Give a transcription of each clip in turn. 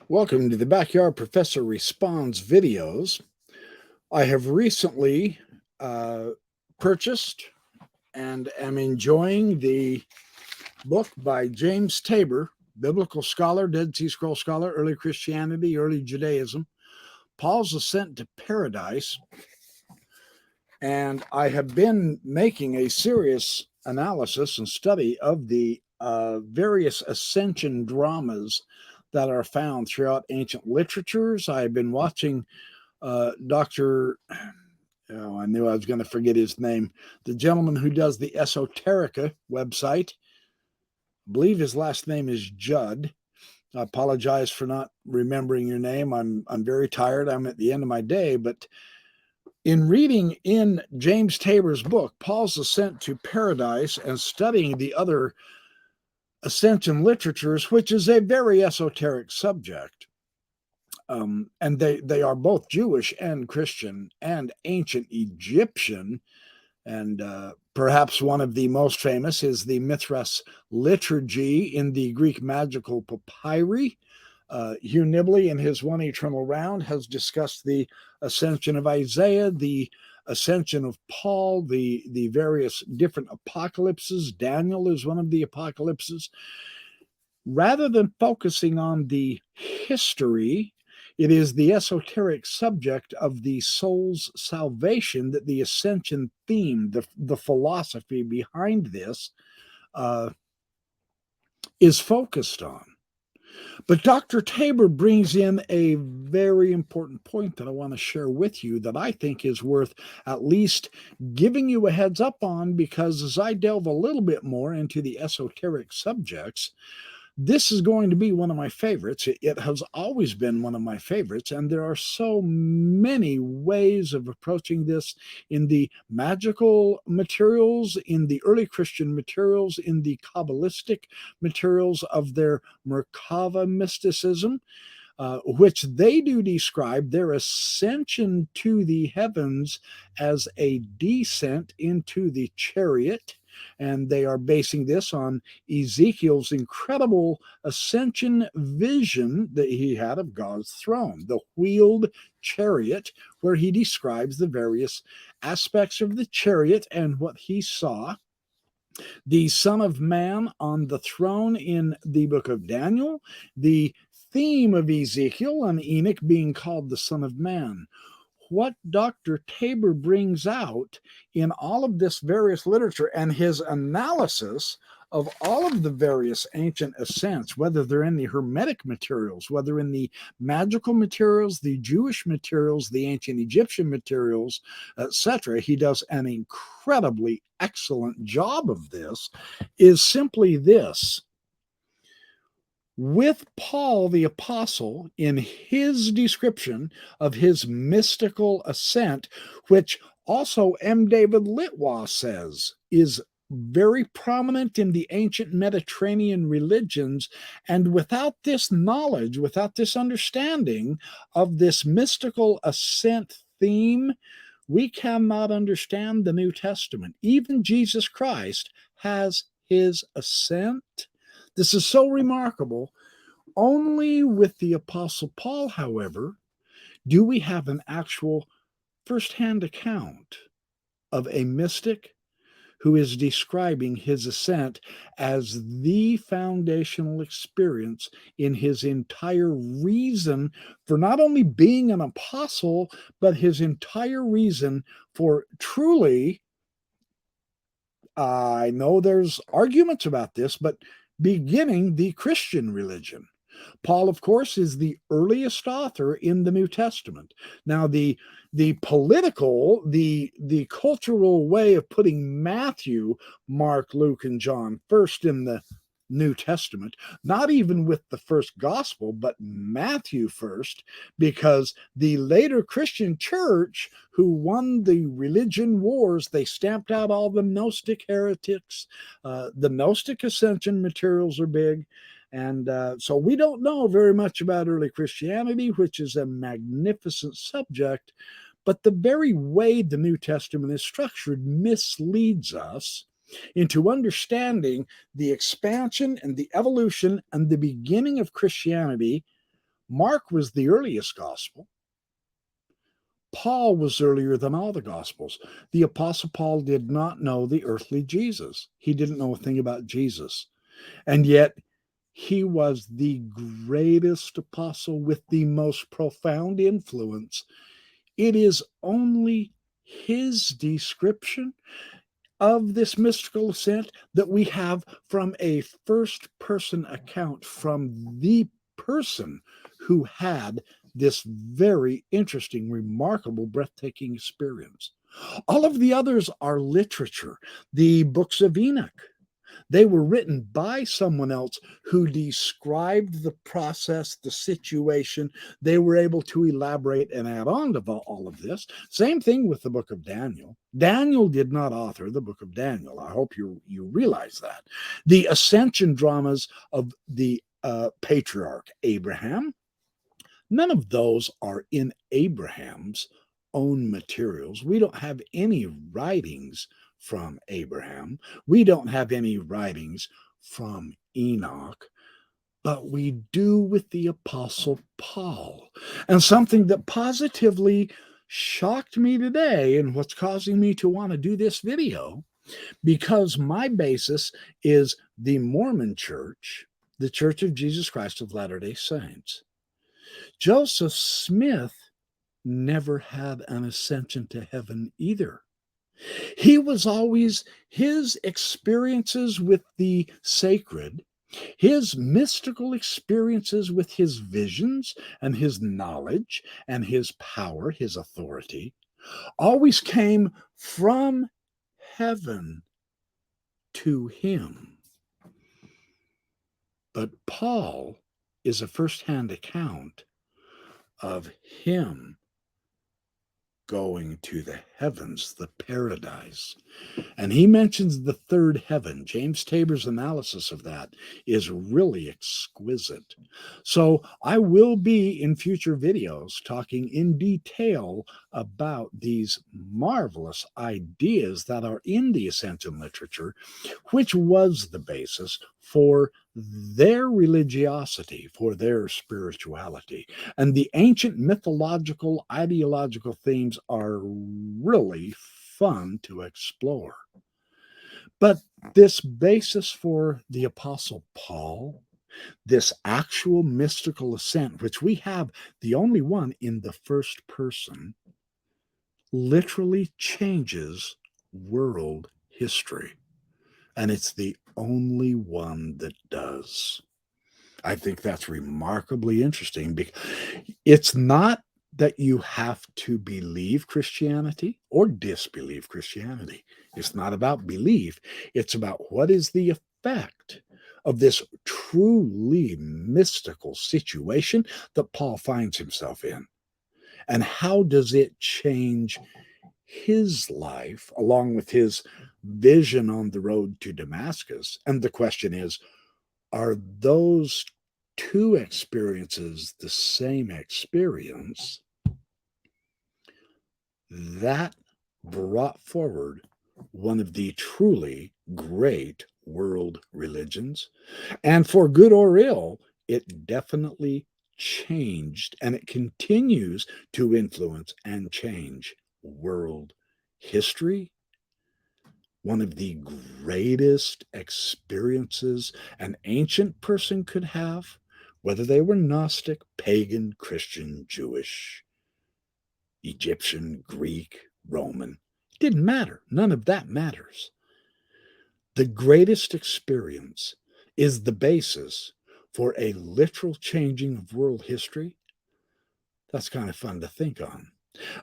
Welcome to the Backyard Professor Responds videos. I have recently uh, purchased and am enjoying the book by James Tabor, biblical scholar, Dead Sea Scroll scholar, early Christianity, early Judaism, Paul's Ascent to Paradise. And I have been making a serious analysis and study of the various ascension dramas that are found throughout ancient literatures. I have been watching Dr. Oh, I knew I was going to forget his name. The gentleman who does the Esoterica website. I believe his last name is Judd. I apologize for not remembering your name. I'm very tired. I'm at the end of my day, but in reading in James Tabor's book, Paul's Ascent to Paradise, and studying the other ascension literatures, which is a very esoteric subject, and they are both Jewish and Christian and ancient Egyptian, and perhaps one of the most famous is the Mithras liturgy in the Greek magical papyri. Hugh Nibley, in his One Eternal Round, has discussed the ascension of Isaiah, the ascension of Paul, the various different apocalypses. Daniel is one of the apocalypses. Rather than focusing on the history, it is the esoteric subject of the soul's salvation that the ascension theme, the philosophy behind this, uh, is focused on. But Dr. Tabor brings in a very important point that I want to share with you that I think is worth at least giving you a heads up on, because as I delve a little bit more into the esoteric subjects, this is going to be one of my favorites. It has always been one of my favorites, and there are so many ways of approaching this in the magical materials, in the early Christian materials, in the Kabbalistic materials of their Merkava mysticism, which they do describe their ascension to the heavens as a descent into the chariot. And they are basing this on Ezekiel's incredible ascension vision that he had of God's throne, the wheeled chariot, where he describes the various aspects of the chariot and what he saw. The Son of Man on the throne in the book of Daniel, the theme of Ezekiel and Enoch being called the Son of Man. What Dr. Tabor brings out in all of this various literature and his analysis of all of the various ancient ascents, whether they're in the Hermetic materials, whether in the magical materials, the Jewish materials, the ancient Egyptian materials, etc., he does an incredibly excellent job of this, is simply this. With Paul the Apostle, in his description of his mystical ascent, which also M. David Litwa says is very prominent in the ancient Mediterranean religions, and without this knowledge, without this understanding of this mystical ascent theme, we cannot understand the New Testament. Even Jesus Christ has his ascent. This is so remarkable. Only with the Apostle Paul, however, do we have an actual firsthand account of a mystic who is describing his ascent as the foundational experience in his entire reason for not only being an apostle, but his entire reason for truly, I know there's arguments about this, but beginning the Christian religion. Paul, of course, is the earliest author in the New Testament. Now, the political, the cultural way of putting Matthew, Mark, Luke, and John first in the New Testament, not even with the first gospel, but Matthew first, because the later Christian church who won the religion wars, they stamped out all the Gnostic heretics. The Gnostic ascension materials are big. And so we don't know very much about early Christianity, which is a magnificent subject, but the very way the New Testament is structured misleads us into understanding the expansion and the evolution and the beginning of Christianity Mark was the earliest gospel. Paul was earlier than all the Gospels. The Apostle Paul did not know the earthly Jesus. He didn't know a thing about Jesus. And yet, he was the greatest apostle with the most profound influence. It is only his description of this mystical ascent that we have from a first person account from the person who had this very interesting, remarkable, breathtaking experience. All of the others are literature, the books of Enoch. They were written by someone else who described the process, the situation. They were able to elaborate and add on to all of this. Same thing with the book of Daniel. Daniel did not author the book of Daniel. I hope you realize that. The ascension dramas of the patriarch Abraham, none of those are in Abraham's own materials. We don't have any writings from Abraham. We don't have any writings from Enoch, but we do with the Apostle Paul. And something that positively shocked me today, and what's causing me to want to do this video, because my basis is the Mormon Church, the Church of Jesus Christ of Latter-day Saints. Joseph Smith never had an ascension to heaven either. He was always, his experiences with the sacred, his mystical experiences with his visions and his knowledge and his power, his authority, always came from heaven to him. But Paul is a first-hand account of him going to the heavens, the paradise. And he mentions the third heaven. James Tabor's analysis of that is really exquisite. So I will be in future videos talking in detail about these marvelous ideas that are in the Ascension literature, which was the basis for their religiosity, for their spirituality. And the ancient mythological, ideological themes are really fun to explore. But this basis for the Apostle Paul, this actual mystical ascent, which we have the only one in the first person, literally changes world history. And it's the only one that does. I think that's remarkably interesting because it's not that you have to believe Christianity or disbelieve Christianity. It's not about belief. It's about what is the effect of this truly mystical situation that Paul finds himself in. And how does it change his life along with his vision on the road to Damascus? And the question is, are those two experiences the same experience? That brought forward one of the truly great world religions. And for good or ill, it definitely changed and it continues to influence and change world history. One of the greatest experiences an ancient person could have, whether they were Gnostic, pagan, Christian, Jewish, Egyptian, Greek, Roman. It didn't matter. None of that matters. The greatest experience is the basis for a literal changing of world history. That's kind of fun to think on.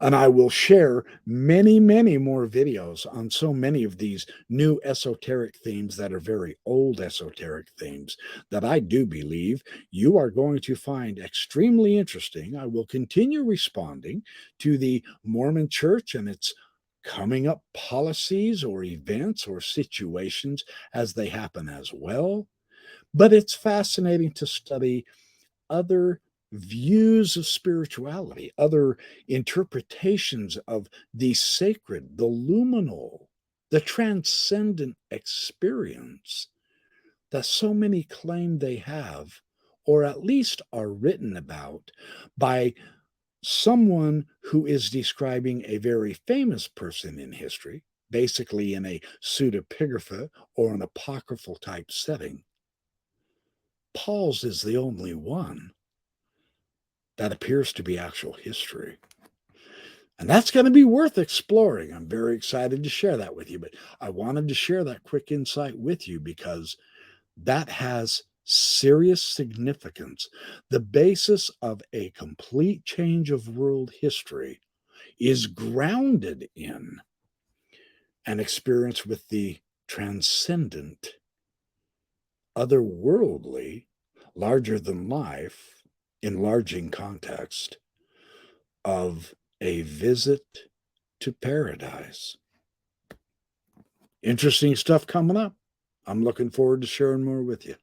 And I will share many, many more videos on so many of these new esoteric themes that are very old esoteric themes that I do believe you are going to find extremely interesting. I will continue responding to the Mormon Church and its coming up policies or events or situations as they happen as well. But it's fascinating to study other views of spirituality, other interpretations of the sacred, the luminal, the transcendent experience that so many claim they have or at least are written about by someone who is describing a very famous person in history, basically in a pseudepigrapha or an apocryphal type setting, Paul's is the only one that appears to be actual history. And that's going to be worth exploring. I'm very excited to share that with you, but I wanted to share that quick insight with you because that has serious significance. The basis of a complete change of world history is grounded in an experience with the transcendent, otherworldly, larger than life, enlarging context of a visit to paradise. Interesting stuff coming up. I'm looking forward to sharing more with you.